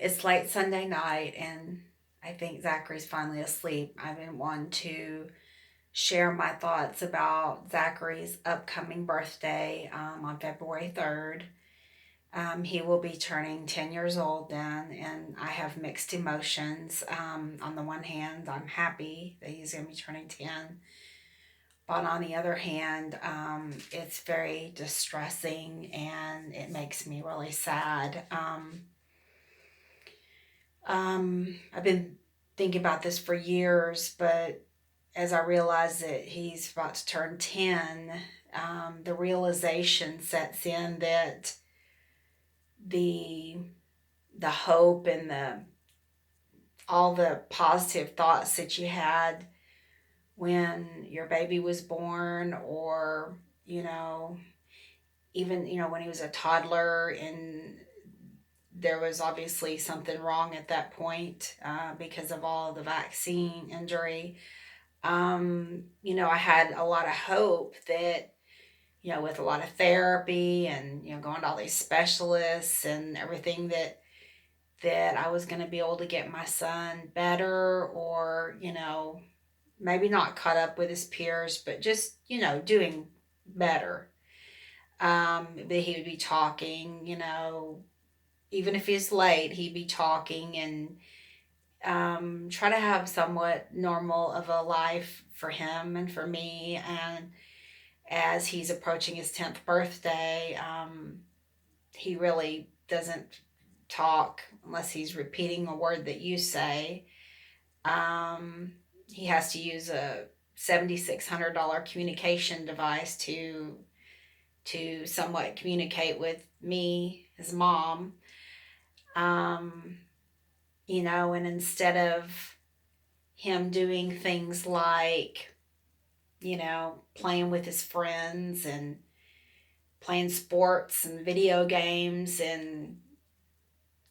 It's late Sunday night, and I think Zachary's finally asleep. I've been wanting to share my thoughts about Zachary's upcoming birthday on February 3rd. He will be turning 10 years old then, and I have mixed emotions. On the one hand, I'm happy that he's going to be turning 10, but on the other hand, it's very distressing and it makes me really sad. I've been thinking about this for years, but as I realize that he's about to turn 10, the realization sets in that the the hope and the all the positive thoughts that you had when your baby was born, or even when he was a toddler, and there was obviously something wrong at that point because of all the vaccine injury. I had a lot of hope that, with a lot of therapy and, going to all these specialists and everything, that I was going to be able to get my son better, or, maybe not caught up with his peers, but just, doing better. That he would be talking, even if he's late, he'd be talking, and try to have somewhat normal of a life for him and for me. And as he's approaching his 10th birthday, he really doesn't talk unless he's repeating a word that you say. Um, he has to use a $7,600 communication device to somewhat communicate with me, his mom. Um, and instead of him doing things like, playing with his friends and playing sports and video games and,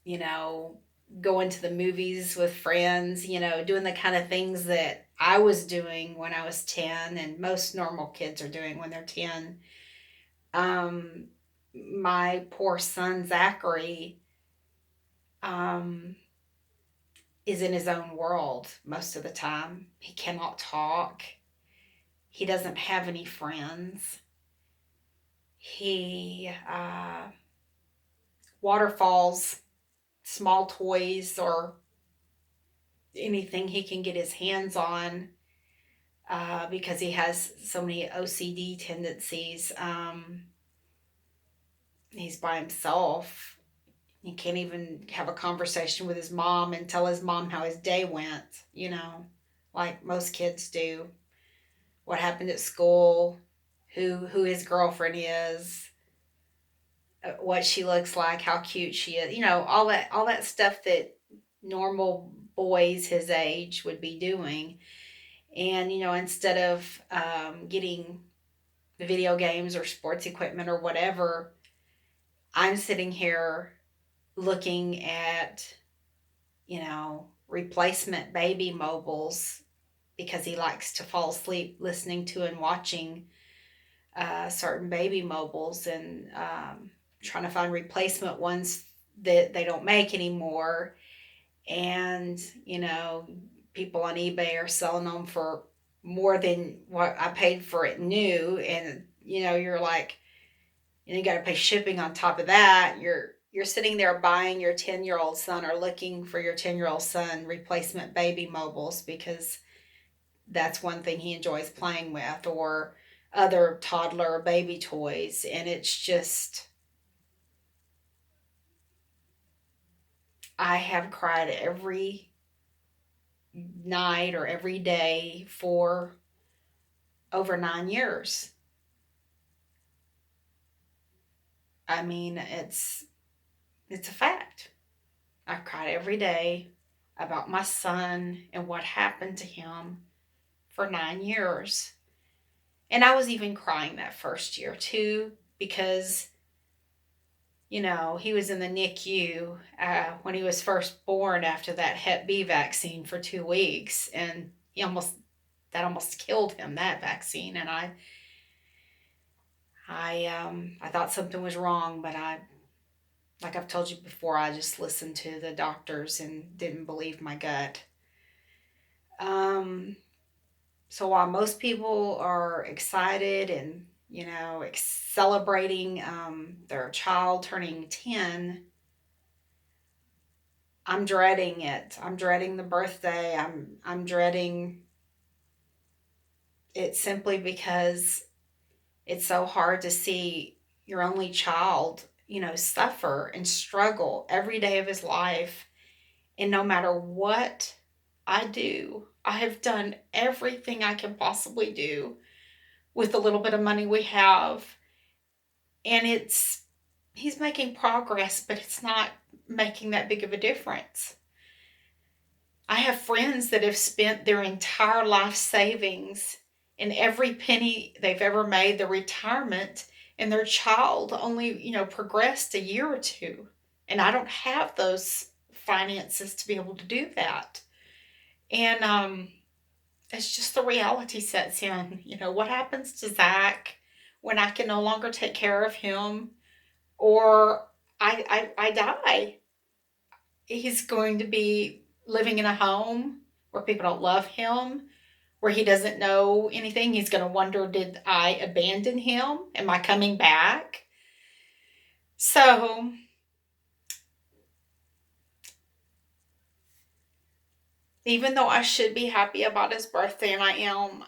you know, going to the movies with friends, doing the kind of things that I was doing when I was 10 and most normal kids are doing when they're 10. Um, my poor son, Zachary, um, is in his own world most of the time. He cannot talk. He doesn't have any friends. He waterfalls, small toys, or anything he can get his hands on, because he has so many OCD tendencies. He's by himself. He can't even have a conversation with his mom and tell his mom how his day went, like most kids do. What happened at school, who his girlfriend is, what she looks like, how cute she is, all that stuff that normal boys his age would be doing. And instead of getting the video games or sports equipment or whatever, I'm sitting here looking at replacement baby mobiles, because he likes to fall asleep listening to and watching certain baby mobiles, and trying to find replacement ones that they don't make anymore. And people on eBay are selling them for more than what I paid for it new. And you're like, you got to pay shipping on top of that. You're sitting there buying your 10-year-old son, or looking for your 10-year-old son replacement baby mobiles, because that's one thing he enjoys playing with, or other toddler or baby toys. And it's just, I have cried every night or every day for over 9 years. I mean, it's a fact. I cried every day about my son and what happened to him for 9 years. And I was even crying that first year too, because he was in the NICU when he was first born after that Hep B vaccine for 2 weeks, and that almost killed him, that vaccine. And I thought something was wrong, but Like I've told you before, I just listened to the doctors and didn't believe my gut. Um, so while most people are excited and, celebrating their child turning 10, I'm dreading it. I'm dreading the birthday. I'm dreading it simply because it's so hard to see your only child, suffer and struggle every day of his life. And no matter what I do, I have done everything I can possibly do with the little bit of money we have. And he's making progress, but it's not making that big of a difference. I have friends that have spent their entire life savings and every penny they've ever made, their retirement, and their child only, progressed a year or two. And I don't have those finances to be able to do that. And it's just the reality sets in. What happens to Zach when I can no longer take care of him or I die? He's going to be living in a home where people don't love him, where he doesn't know anything. He's going to wonder, did I abandon him? Am I coming back? So, even though I should be happy about his birthday, and I am,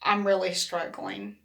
I'm really struggling.